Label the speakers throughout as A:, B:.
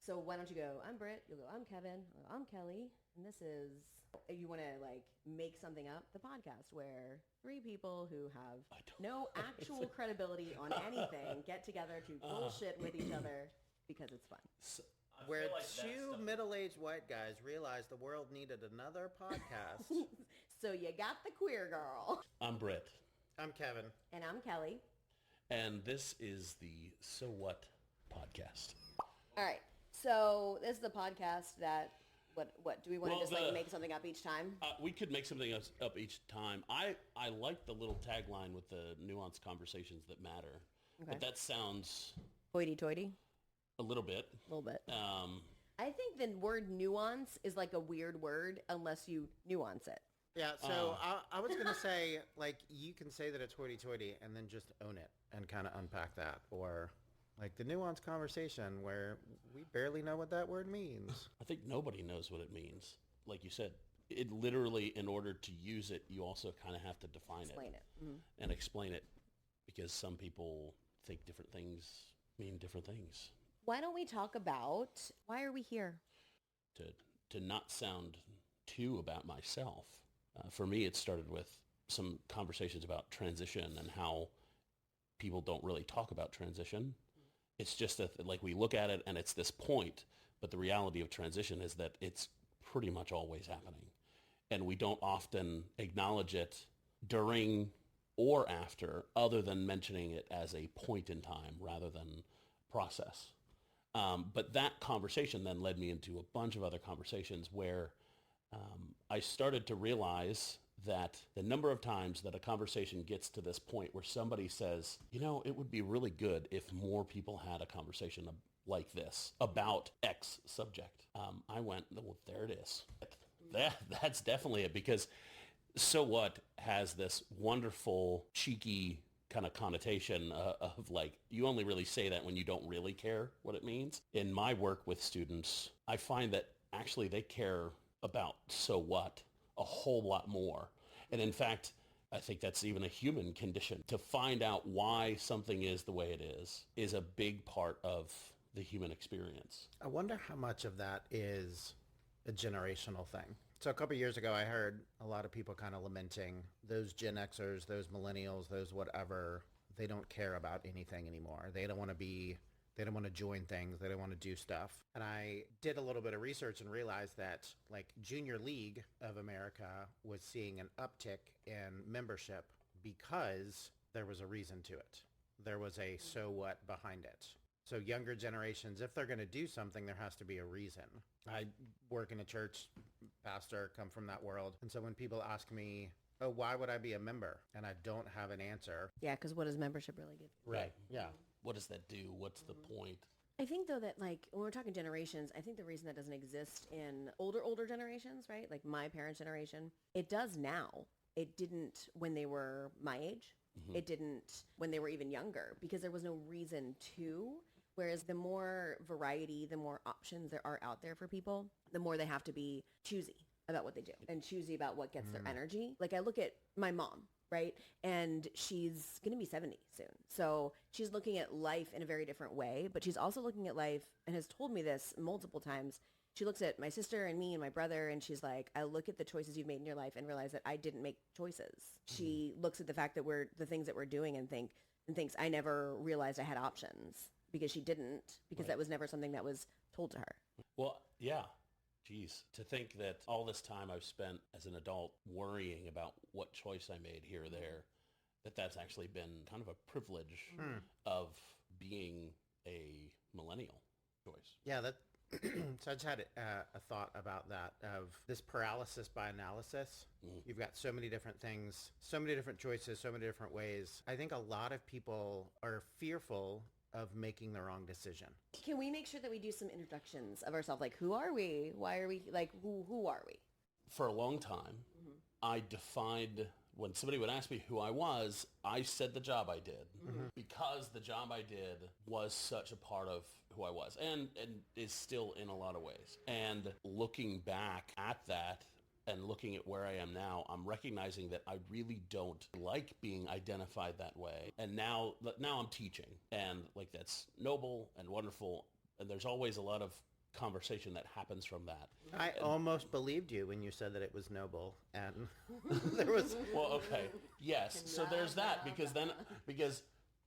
A: So why don't you go, I'm Britt, you'll go, I'm Kevin, I'll go, I'm Kelly, and this is, if you want to like make something up, the podcast where three people who have no actual credibility on anything get together to bullshit with each other because it's fun.
B: Where two middle-aged white guys realized the world needed another podcast.
A: So you got the queer girl.
C: I'm Britt.
B: I'm Kevin.
A: And I'm Kelly.
C: And this is the So What podcast.
A: All right. So this is the podcast that, what do we want to just like make something up each time?
C: We could make something up each time. I like the little tagline with the nuanced conversations that matter. Okay. But that sounds...
A: Hoity-toity?
C: A little bit.
A: A little bit. I think the word nuance is like a weird word unless you nuance it.
B: Yeah, so I was going to say, like, you can say that it's hoity-toity and then just own it and kind of unpack that. Or, like, the nuanced conversation where we barely know what that word means.
C: I think nobody knows what it means. Like you said, it literally, in order to use it, you also kind of have to define
A: Explain it. Mm-hmm.
C: And explain it because some people think different things mean different things.
A: Why don't we talk about why are we here?
C: To not sound too about myself. For me, it started with some conversations about transition and how people don't really talk about transition. It's just that like we look at it and it's this point, but the reality of transition is that it's pretty much always happening. And we don't often acknowledge it during or after other than mentioning it as a point in time rather than process. But that conversation then led me into a bunch of other conversations where I started to realize that the number of times that a conversation gets to this point where somebody says, you know, it would be really good if more people had a conversation like this about X subject. I went, well, there it is. That's definitely it, because So What has this wonderful, cheeky kind of connotation of like, you only really say that when you don't really care what it means. In my work with students, I find that actually they care about so what a whole lot more. And in fact, I think that's even a human condition. To find out why something is the way it is a big part of the human experience.
B: I wonder how much of that is a generational thing. So a couple of years ago, I heard a lot of people kind of lamenting those Gen Xers, those millennials, those whatever, they don't care about anything anymore. They don't want to join things. They don't want to do stuff. And I did a little bit of research and realized that like Junior League of America was seeing an uptick in membership because there was a reason to it. There was a so what behind it. So younger generations, if they're going to do something, there has to be a reason. I work in a church, pastor, come from that world. And so when people ask me, oh, why would I be a member? And I don't have an answer.
A: Yeah, because what does membership really give you?
B: Right. Yeah.
C: What does that do? What's the point?
A: I think, though, that, like, when we're talking generations, I think the reason that doesn't exist in older generations, right, like my parents' generation, it does now. It didn't when they were my age. Mm-hmm. It didn't when they were even younger because there was no reason to. Whereas the more variety, the more options there are out there for people, the more they have to be choosy about what they do and choosy about what gets their energy. Like, I look at my mom, right? And she's going to be 70 soon. So she's looking at life in a very different way, but she's also looking at life and has told me this multiple times. She looks at my sister and me and my brother and she's like, I look at the choices you've made in your life and realize that I didn't make choices. Mm-hmm. She looks at the fact that the things that we're doing and thinks I never realized I had options because she didn't, because that was never something that was told to her.
C: Well, yeah. Geez, to think that all this time I've spent as an adult worrying about what choice I made here or there, that's actually been kind of a privilege of being a millennial choice.
B: Yeah, so I just had a thought about that, of this paralysis by analysis. Mm-hmm. You've got so many different things, so many different choices, so many different ways. I think a lot of people are fearful of making the wrong decision.
A: Can we make sure that we do some introductions of ourselves? Like, who are we? Why are we, like, who are we?
C: For a long time, I defined, when somebody would ask me who I was, I said the job I did because the job I did was such a part of who I was and is still in a lot of ways. And looking back at that and looking at where I am now, I'm recognizing that I really don't like being identified that way. And now I'm teaching, and like that's noble and wonderful. And there's always a lot of conversation that happens from that.
B: I almost believed you when you said that it was noble, and there was.
C: Well, okay, yes. So there's that because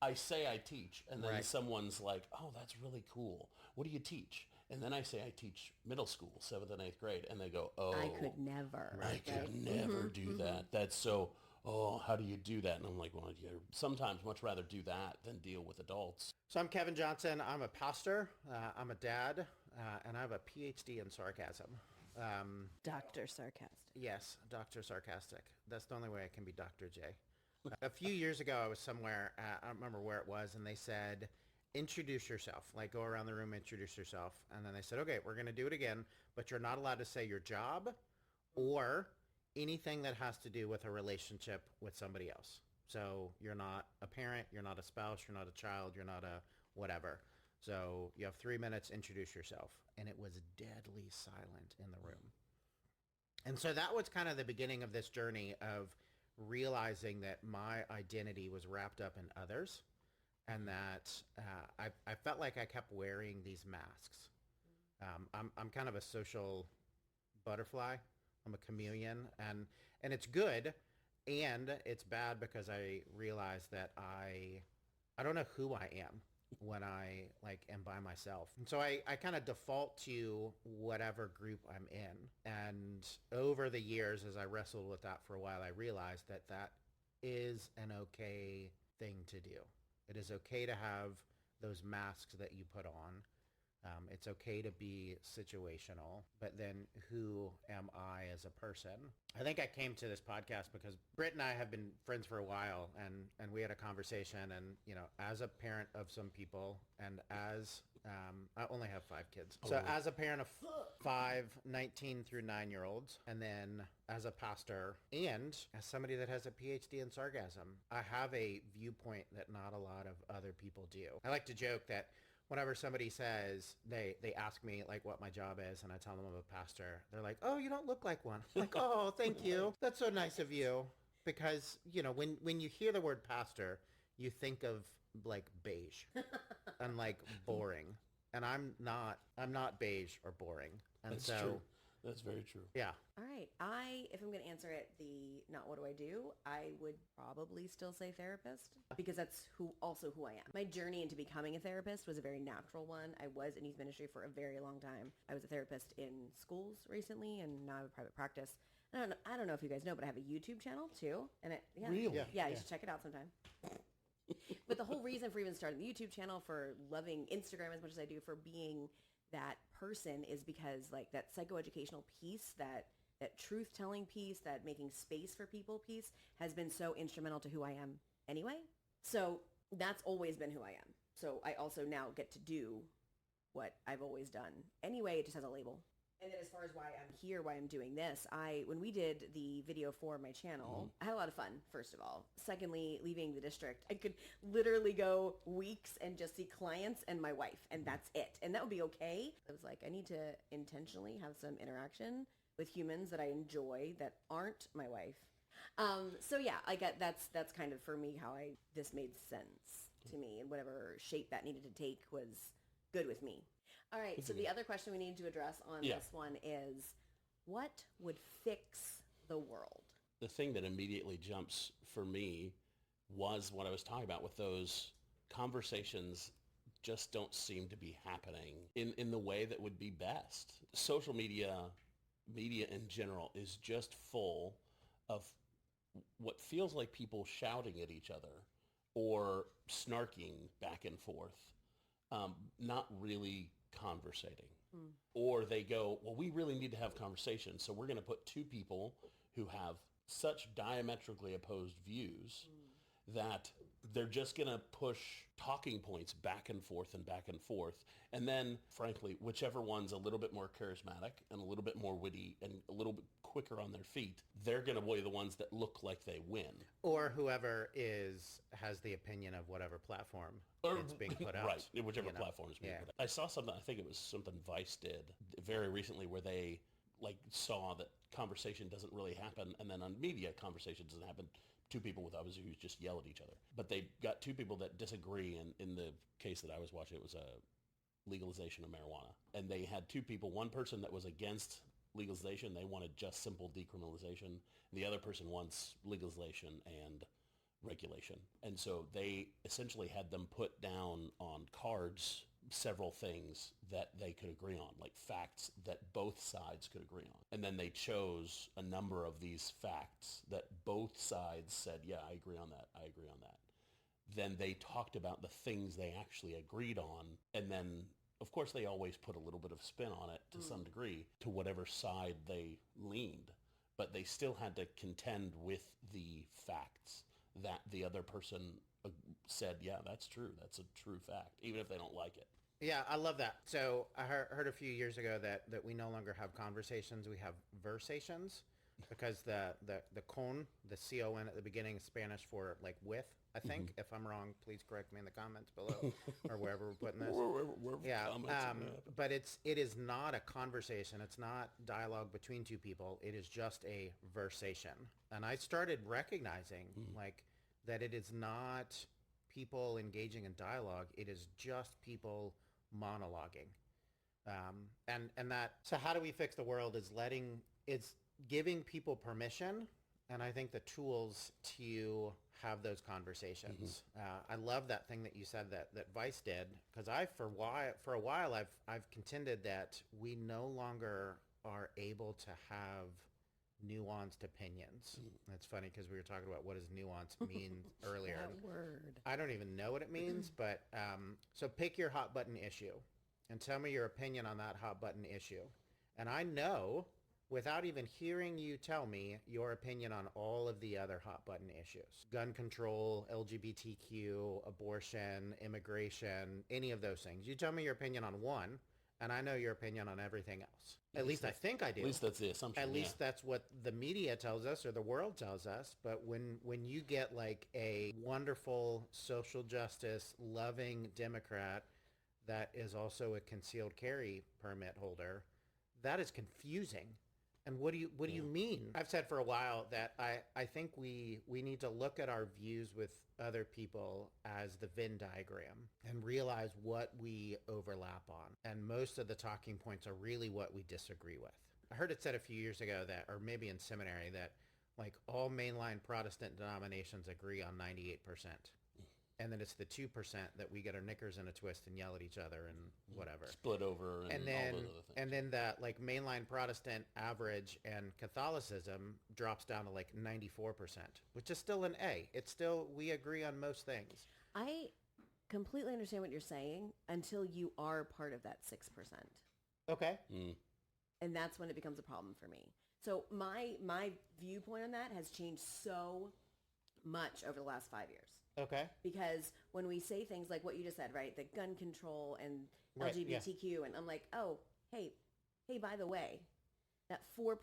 C: I say I teach, and then
B: Right.
C: someone's like, "Oh, that's really cool. What do you teach?" And then I say I teach middle school, 7th and 8th grade, and they go, "Oh,
A: I could never.
C: I could never do that. That's so. Oh, how do you do that?" And I'm like, "Well, you sometimes much rather do that than deal with adults."
B: So I'm Kevin Johnson. I'm a pastor. I'm a dad, and I have a PhD in sarcasm.
A: Dr. Sarcastic.
B: Yes, Dr. Sarcastic. That's the only way I can be Dr. J. A few years ago, I was somewhere, I don't remember where it was, and they said, introduce yourself. Like, go around the room, introduce yourself. And then they said, okay, we're going to do it again, but you're not allowed to say your job or anything that has to do with a relationship with somebody else. So you're not a parent, you're not a spouse, you're not a child, you're not a whatever. So you have 3 minutes, introduce yourself. And it was deadly silent in the room. And so that was kind of the beginning of this journey of realizing that my identity was wrapped up in others, and that I felt like I kept wearing these masks. I'm kind of a social butterfly. I'm a chameleon, and it's good, and it's bad because I realize that I don't know who I am when I am by myself. And so I kind of default to whatever group I'm in. And over the years, as I wrestled with that for a while, I realized that that is an okay thing to do. It is okay to have those masks that you put on. It's okay to be situational, but then who am I as a person? I think I came to this podcast because Britt and I have been friends for a while, and we had a conversation, and, as a parent of some people, and as, I only have 5 kids. So as a parent of 5, 19 through 9-year-olds, and then as a pastor, and as somebody that has a PhD in sarcasm, I have a viewpoint that not a lot of other people do. I like to joke that whenever somebody says, they ask me what my job is, and I tell them I'm a pastor, they're like, "Oh, you don't look like one." I'm like, "Oh, thank you. That's so nice of you." Because, when you hear the word pastor, you think of beige and boring. And I'm not beige or boring. And
C: That's
B: so
C: true. That's very true.
B: yeah.
A: All right. If I'm going to answer it, not what do I do, I would probably still say therapist, because that's who I am. My journey into becoming a therapist was a very natural one. I was in youth ministry for a very long time. I was a therapist in schools recently, and now I have a private practice. I don't know if you guys know, but I have a YouTube channel too. And
C: Really?
A: Yeah, you should check it out sometime. But the whole reason for even starting the YouTube channel, for loving Instagram as much as I do, for being that person, is because that psychoeducational piece, that truth-telling piece, that making space for people piece, has been so instrumental to who I am anyway. So that's always been who I am. So I also now get to do what I've always done. Anyway, it just has a label. And then as far as why I'm here, why I'm doing this, when we did the video for my channel, I had a lot of fun, first of all. Secondly, leaving the district, I could literally go weeks and just see clients and my wife, and that's it. And that would be okay. I was like, I need to intentionally have some interaction with humans that I enjoy that aren't my wife. So yeah, that's kind of for me how this made sense to me, and whatever shape that needed to take was good with me. All right, so the other question we need to address on this one is, what would fix the world?
C: The thing that immediately jumps for me was what I was talking about with those conversations just don't seem to be happening in the way that would be best. Social media in general is just full of what feels like people shouting at each other or snarking back and forth, not really conversating. Or they go, well, we really need to have conversations, so we're going to put 2 people who have such diametrically opposed views that they're just going to push talking points back and forth and back and forth. And then, frankly, whichever one's a little bit more charismatic and a little bit more witty and a little bit quicker on their feet, they're going to be the ones that look like they win.
B: Or whoever has the opinion of whatever platform it's being put out.
C: Right, whichever platform is being put out. I saw something, I think it was something Vice did very recently, where they saw that conversation doesn't really happen, and then on media, conversation doesn't happen. 2 people with obviously who just yell at each other. But they got 2 people that disagree, and in the case that I was watching, it was legalization of marijuana. And they had two people, one person that was against legalization, they wanted just simple decriminalization. And the other person wants legalization and regulation. And so they essentially had them put down on cards several things that they could agree on, like facts that both sides could agree on. And then they chose a number of these facts that both sides said, yeah, I agree on that. I agree on that. Then they talked about the things they actually agreed on. And then, of course, they always put a little bit of spin on it to some degree to whatever side they leaned. But they still had to contend with the facts that the other person said, yeah, that's true. That's a true fact, even if they don't like it.
B: Yeah, I love that. So I heard a few years ago that we no longer have conversations, we have versations, because the con, the C-O-N at the beginning is Spanish for like with, I think. If I'm wrong, please correct me in the comments below or wherever we're putting this. Yeah, but it is not a conversation. It's not dialogue between two people. It is just a versation. And I started recognizing like that it is not people engaging in dialogue. It is just people monologuing. And that, so how do we fix the world is it's giving people permission. And I think the tools to have those conversations. I love that thing that you said that Vice did, because for a while I've contended that we no longer are able to have nuanced opinions. That's funny because we were talking about what does nuance mean earlier.
A: That word.
B: I don't even know what it means, but so pick your hot button issue and tell me your opinion on that hot button issue. And I know, without even hearing you tell me, your opinion on all of the other hot button issues. Gun control, LGBTQ, abortion, immigration, any of those things. You tell me your opinion on one, and I know your opinion on everything else. At least I think I do.
C: At least that's the assumption.
B: At least that's what the media tells us or the world tells us. But when you get like a wonderful social justice loving Democrat that is also a concealed carry permit holder, that is confusing. And what do you mean? I've said for a while that I think we need to look at our views with other people as the Venn diagram and realize what we overlap on. And most of the talking points are really what we disagree with. I heard it said a few years ago that, or maybe in seminary, that like all mainline Protestant denominations agree on 98%. And then it's the 2% that we get our knickers in a twist and yell at each other and whatever.
C: Split over and
B: then,
C: all those other things.
B: And then that like mainline Protestant average and Catholicism drops down to like 94%, which is still an A. It's still, we agree on most things.
A: I completely understand what you're saying until you are part of that 6%.
B: Okay.
A: And that's when it becomes a problem for me. So my viewpoint on that has changed so much over the last 5 years.
B: Okay.
A: Because when we say things like what you just said, right, the gun control and
B: Right,
A: LGBTQ, and I'm like, oh, hey, by the way, that 4%,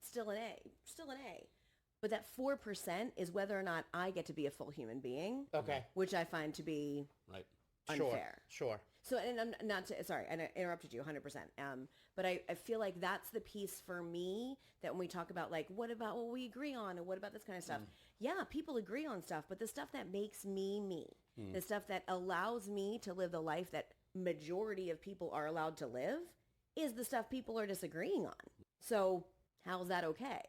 A: still an A. But that 4% is whether or not I get to be a full human being.
B: Okay.
A: Which I find to be
C: Right.
A: unfair.
B: Sure.
A: So, and I'm not to, sorry, I interrupted you 100%. But I feel like that's the piece for me that when we talk about like, what about what we agree on and what about this kind of stuff? Yeah, people agree on stuff, but the stuff that makes me, the stuff that allows me to live the life that majority of people are allowed to live is the stuff people are disagreeing on. So how's that okay?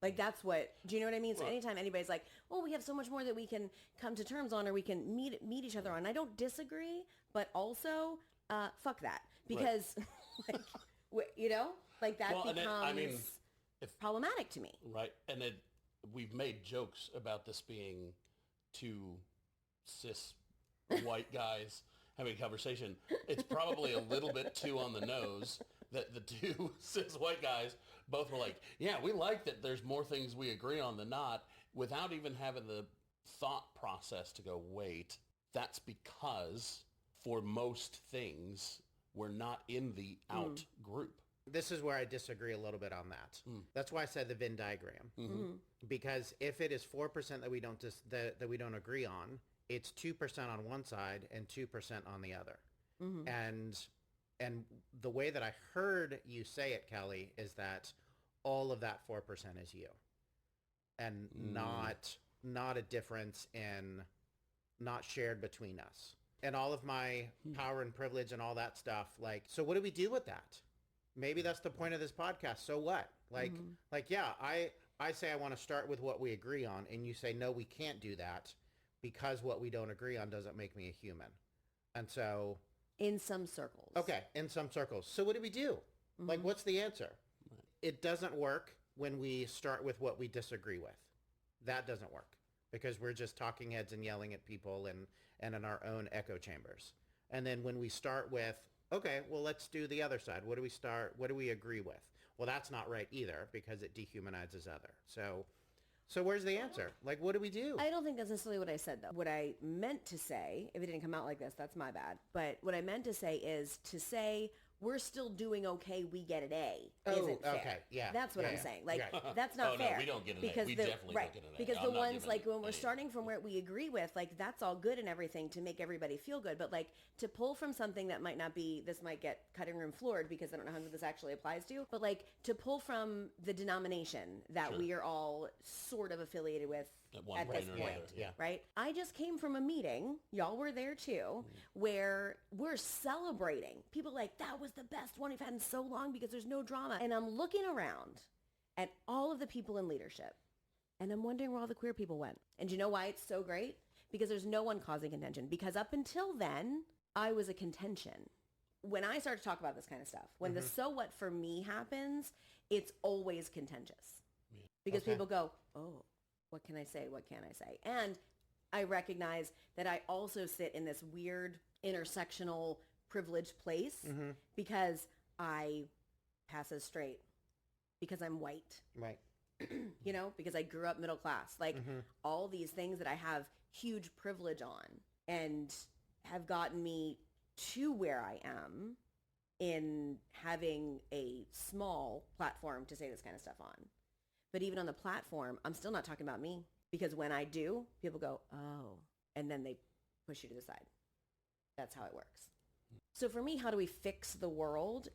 A: Like that's what, do you know what I mean? So anytime anybody's like, well, we have so much more that we can come to terms on or we can meet each other on. I don't disagree, but also fuck that. Because, like, you know, like that becomes problematic to me.
C: Right. And we've made jokes about this being two cis white guys having a conversation. It's probably a little bit too on the nose that the two cis white guys both were like, yeah, we like that there's more things we agree on than not, without even having the thought process to go, wait, that's because for most things, we're not in the out group.
B: This is where I disagree a little bit on that. That's why I said the Venn diagram. Because if it is 4% that we don't that we don't agree on, it's 2% on one side and 2% on the other. And the way that I heard you say it, Kelly, is that all of that 4% is you, and not a difference in, not shared between us. and all of my power and privilege and all that stuff. Like, so what do we do with that? Maybe that's the point of this podcast. So what? Yeah, I say I want to start with what we agree on, and you say, no, we can't do that because what we don't agree on doesn't make me a human. And so...
A: In some circles.
B: Okay, in some circles. So what do we do? Like, what's the answer? It doesn't work when we start with what we disagree with. That doesn't work because we're just talking heads and yelling at people and in our own echo chambers. And then when we start with, okay, well, let's do the other side. What do we agree with? Well, that's not right either because it dehumanizes other. So where's the answer? Like, what do we do?
A: I don't think that's necessarily what I said, though. What I meant to say, if it didn't come out like this, that's my bad. But what I meant to say is to say we're still doing okay, we get an A isn't fair.
B: Okay, yeah.
A: That's what I'm saying. Like, that's not
C: Oh, no,
A: fair.
C: we don't get an A.
A: because
C: We
A: the,
C: definitely
A: right,
C: don't get an A.
A: Because
C: I'm
A: the
C: not
A: ones,
C: giving
A: like, when we're
C: any.
A: starting from where we agree with, like, that's all good and everything to make everybody feel good. But, like, to pull from something that might not be, this might get cutting room floored because I don't know who this actually applies to. But, like, to pull from the denomination that
C: Sure.
A: we are all sort of affiliated with
C: At one
A: at
C: point
A: this
C: or
A: point,
C: another,
B: yeah.
A: right? I just came from a meeting, y'all were there too, where we're celebrating. People like, that was the best one we've had in so long because there's no drama. And I'm looking around at all of the people in leadership and I'm wondering where all the queer people went. And do you know why it's so great? Because there's no one causing contention. Because up until then, I was a contention. When I start to talk about this kind of stuff, when the so what for me happens, it's always contentious. Because
B: Okay.
A: people go, oh, what can I say? What can't I say? And I recognize that I also sit in this weird intersectional privileged place because I pass as straight, because I'm white,
B: Right.
A: you know, because I grew up middle class. Like all these things that I have huge privilege on and have gotten me to where I am in having a small platform to say this kind of stuff on. But even on the platform, I'm still not talking about me because when I do, people go, oh, and then they push you to the side. That's how it works. So for me, how do we fix the world?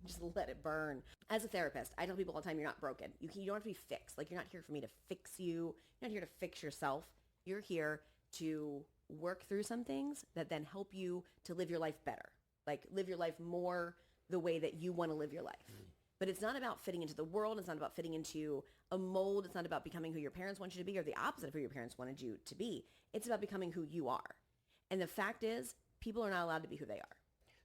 A: Just let it burn. As a therapist, I tell people all the time, you're not broken. You don't have to be fixed. Like, you're not here for me to fix you. You're not here to fix yourself. You're here to work through some things that then help you to live your life better. Like, live your life more the way that you want to live your life. But it's not about fitting into the world. It's not about fitting into a mold. It's not about becoming who your parents want you to be or the opposite of who your parents wanted you to be. It's about becoming who you are. And the fact is, people are not allowed to be who they are.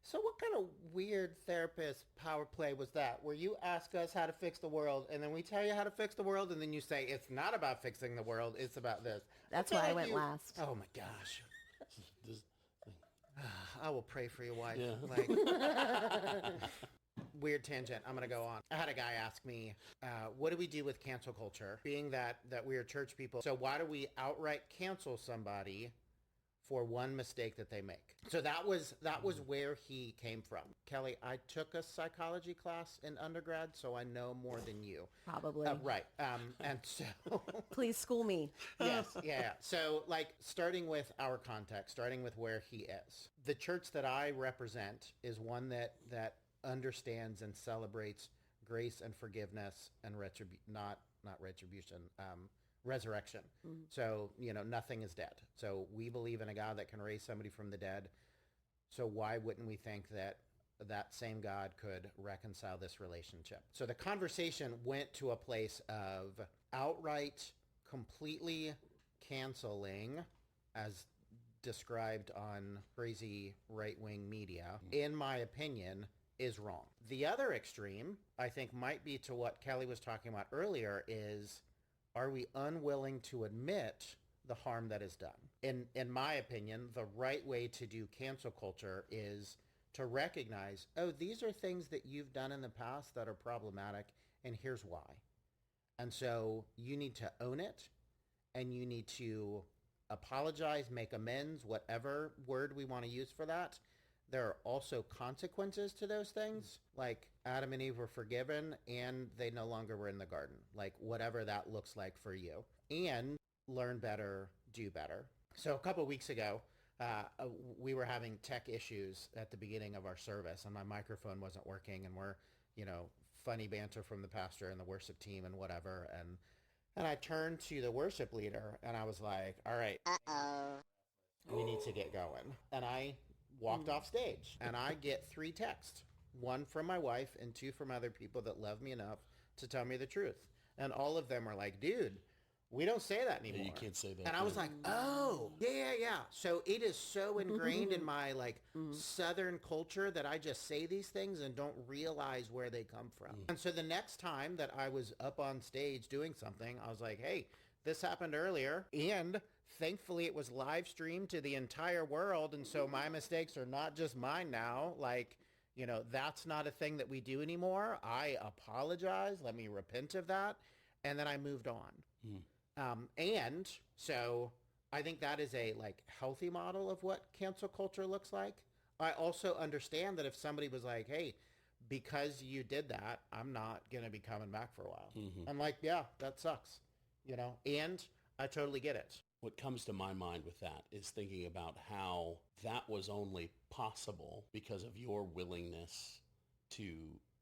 B: So what kind of weird therapist power play was that? Where you ask us how to fix the world, and then we tell you how to fix the world, and then you say, it's not about fixing the world, it's about this.
A: That's
B: feel
A: why I
B: like
A: went
B: you-
A: last.
B: Oh my gosh.
C: This-
B: I will pray for your wife.
C: Yeah.
B: Like, weird tangent. I'm going to go on. I had a guy ask me, what do we do with cancel culture? Being that we are church people, so why do we outright cancel somebody for one mistake that they make? So that was where he came from. Kelly, I took a psychology class in undergrad, so I know more than you.
A: Probably.
B: Right. And so...
A: Please school me.
B: Yes, yeah. So, like, starting with our context, starting with where he is. The church that I represent is one that understands and celebrates grace and forgiveness and not retribution, resurrection. So, nothing is dead. So we believe in a God that can raise somebody from the dead. So why wouldn't we think that that same God could reconcile this relationship? So the conversation went to a place of outright, completely canceling, as described on crazy right-wing media, in my opinion, is wrong. The other extreme, I think, might be to what Kelly was talking about earlier, is are we unwilling to admit the harm that is done? In my opinion, the right way to do cancel culture is to recognize, oh, these are things that you've done in the past that are problematic, and here's why. And so you need to own it, and you need to apologize, make amends, whatever word we want to use for that. There are also consequences to those things, like Adam and Eve were forgiven and they no longer were in the garden, like whatever that looks like for you. And learn better, do better. So a couple of weeks ago, we were having tech issues at the beginning of our service, and my microphone wasn't working, and we're, funny banter from the pastor and the worship team and whatever. And I turned to the worship leader and I was like, all right. we need to get going. And I walked off stage, and I get 3 texts, 1 from my wife and 2 from other people that love me enough to tell me the truth. And all of them are like, dude, we don't say that anymore.
C: You can't say that.
B: And I was like, oh, yeah. So it is so ingrained in my like Southern culture that I just say these things and don't realize where they come from. And so the next time that I was up on stage doing something, I was like, hey, this happened earlier, and thankfully it was live streamed to the entire world. And so my mistakes are not just mine now. Like, you know, that's not a thing that we do anymore. I apologize. Let me repent of that. And then I moved on. And so I think that is a like healthy model of what cancel culture looks like. I also understand that if somebody was like, hey, because you did that, I'm not going to be coming back for a while. I'm like, yeah, that sucks, you know, and I totally get it.
C: What comes to my mind with that is thinking about how that was only possible because of your willingness to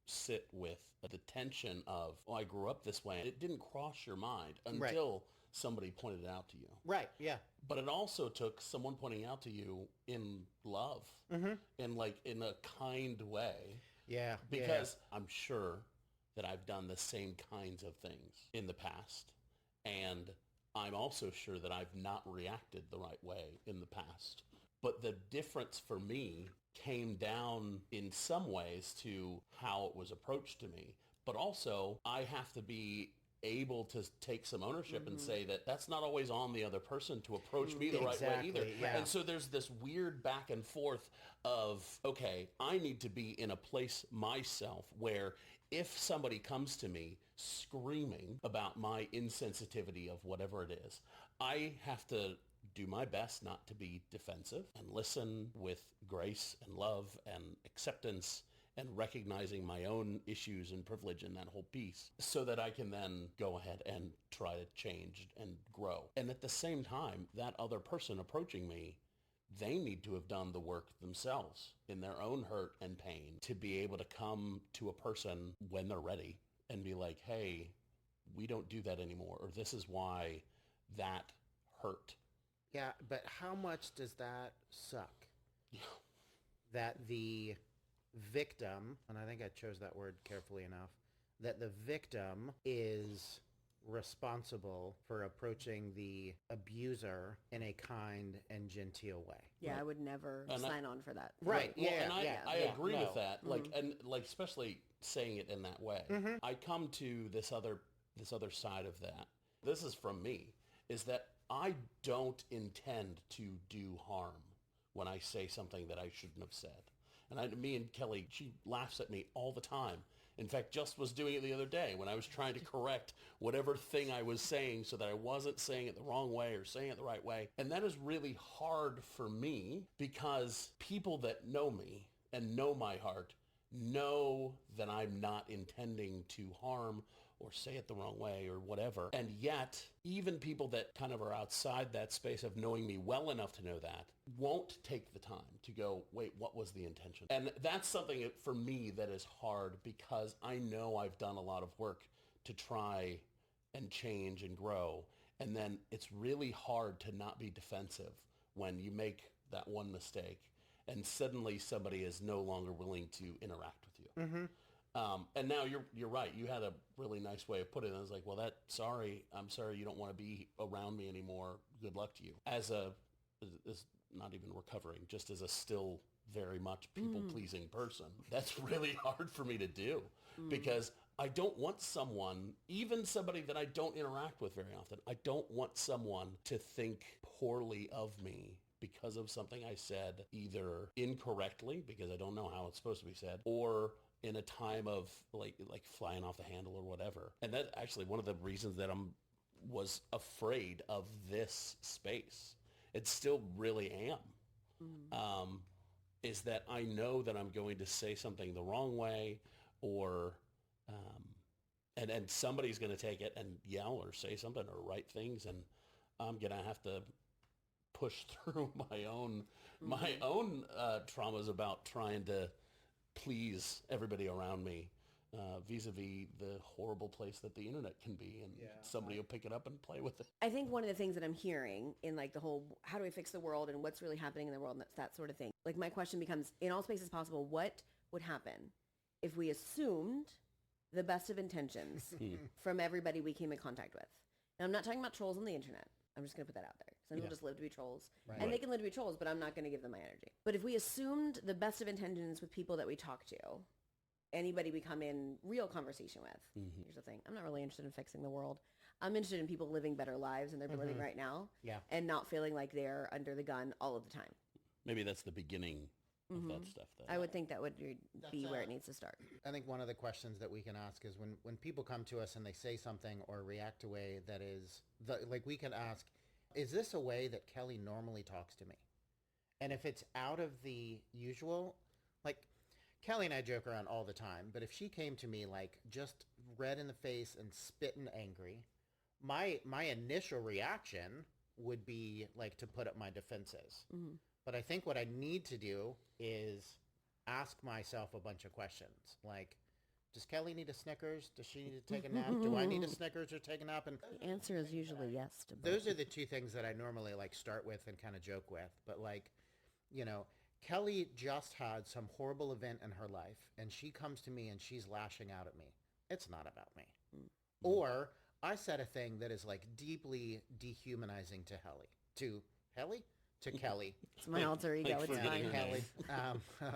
C: sit with the tension of, oh, I grew up this way. It didn't cross your mind until somebody pointed it out to you.
B: Right, yeah.
C: But it also took someone pointing out to you in love, in like in a kind way.
B: Yeah.
C: Because I'm sure that I've done the same kinds of things in the past. And I'm also sure that I've not reacted the right way in the past. But the difference for me came down in some ways to how it was approached to me. But also, I have to be able to take some ownership and say that that's not always on the other person to approach me the right way either.
B: Yeah.
C: And so there's this weird back and forth of, okay, I need to be in a place myself where if somebody comes to me screaming about my insensitivity of whatever it is, I have to do my best not to be defensive and listen with grace and love and acceptance and recognizing my own issues and privilege in that whole piece so that I can then go ahead and try to change and grow. And at the same time, that other person approaching me, they need to have done the work themselves in their own hurt and pain to be able to come to a person when they're ready and be like, hey, we don't do that anymore, or this is why that hurt.
B: Yeah, but how much does that suck? That the victim, and I think I chose that word carefully enough, that the victim is responsible for approaching the abuser in a kind and genteel way.
A: Yeah, I would never sign on for that.
B: Right.
C: Well,
B: Yeah,
C: and I
B: yeah,
C: agree
B: no.
C: with that. Like, and like, especially saying it in that way. I come to this other side of that. This is from me, is that I don't intend to do harm when I say something that I shouldn't have said. And me and Kelly, she laughs at me all the time. In fact, just was doing it the other day when I was trying to correct whatever thing I was saying so that I wasn't saying it the wrong way or saying it the right way. And that is really hard for me because people that know me and know my heart know that I'm not intending to harm or say it the wrong way or whatever. And yet, even people that kind of are outside that space of knowing me well enough to know that won't take the time to go, wait, what was the intention? And that's something for me that is hard because I know I've done a lot of work to try and change and grow. And then it's really hard to not be defensive when you make that one mistake and suddenly somebody is no longer willing to interact with you. And now you're right. You had a really nice way of putting it. I was like, well, I'm sorry you don't want to be around me anymore. Good luck to you. As not even recovering, just as a still very much people-pleasing person, that's really hard for me to do because I don't want someone, even somebody that I don't interact with very often, I don't want someone to think poorly of me because of something I said either incorrectly, because I don't know how it's supposed to be said, or in a time of like flying off the handle or whatever. And that's actually one of the reasons that was afraid of this space. It still really am. Is that I know that I'm going to say something the wrong way or and somebody's going to take it and yell or say something or write things, and I'm going to have to push through my own traumas about trying to please everybody around me vis-a-vis the horrible place that the internet can be, and somebody will pick it up and play with it.
A: I think one of the things that I'm hearing in like the whole, how do we fix the world and what's really happening in the world and that's that sort of thing. Like my question becomes, in all spaces possible, what would happen if we assumed the best of intentions from everybody we came in contact with? And I'm not talking about trolls on the internet. I'm just going to put that out there. Some people just live to be trolls.
B: Right.
A: And they can live to be trolls, but I'm not going to give them my energy. But if we assumed the best of intentions with people that we talk to, anybody we come in real conversation with, here's the thing. I'm not really interested in fixing the world. I'm interested in people living better lives than they're living right now.
B: Yeah.
A: And not feeling like they're under the gun all of the time.
C: Maybe that's the beginning of that stuff.
A: I would think that would be where it needs to start.
B: I think one of the questions that we can ask is when people come to us and they say something or react a way that is, like we can ask, is this a way that Kelly normally talks to me? And if it's out of the usual, like Kelly and I joke around all the time, but if she came to me like just red in the face and spitting angry, my initial reaction would be like to put up my defenses. But I think what I need to do is ask myself a bunch of questions. Like, does Kelly need a Snickers? Does she need to take a nap? Do I need a Snickers or take a nap? And
A: The answer is usually yes to both.
B: those are the two things that I normally like start with and kind of joke with. But like, you know, Kelly just had some horrible event in her life and she comes to me and she's lashing out at me. It's not about me. Or I said a thing that is like deeply dehumanizing to Kelly.
A: It's my alter ego.
C: like
A: It's
C: forgetting
A: fine.
C: her
B: Kelly.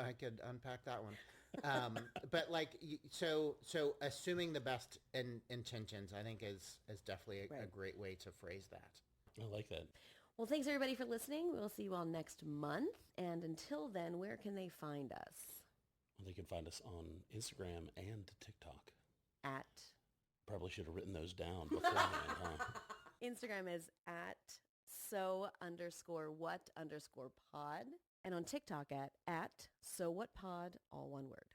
B: I could unpack that one. But like, so assuming the best intentions, I think is definitely a
A: Right.
B: great way to phrase that.
C: I like that.
A: Well, thanks everybody for listening. We'll see you all next month. And until then, where can they find us?
C: They can find us on Instagram and TikTok.
A: At
C: Probably should have written those down beforehand, huh?
A: Instagram is at so_what_pod. And on TikTok at so what pod, all one word.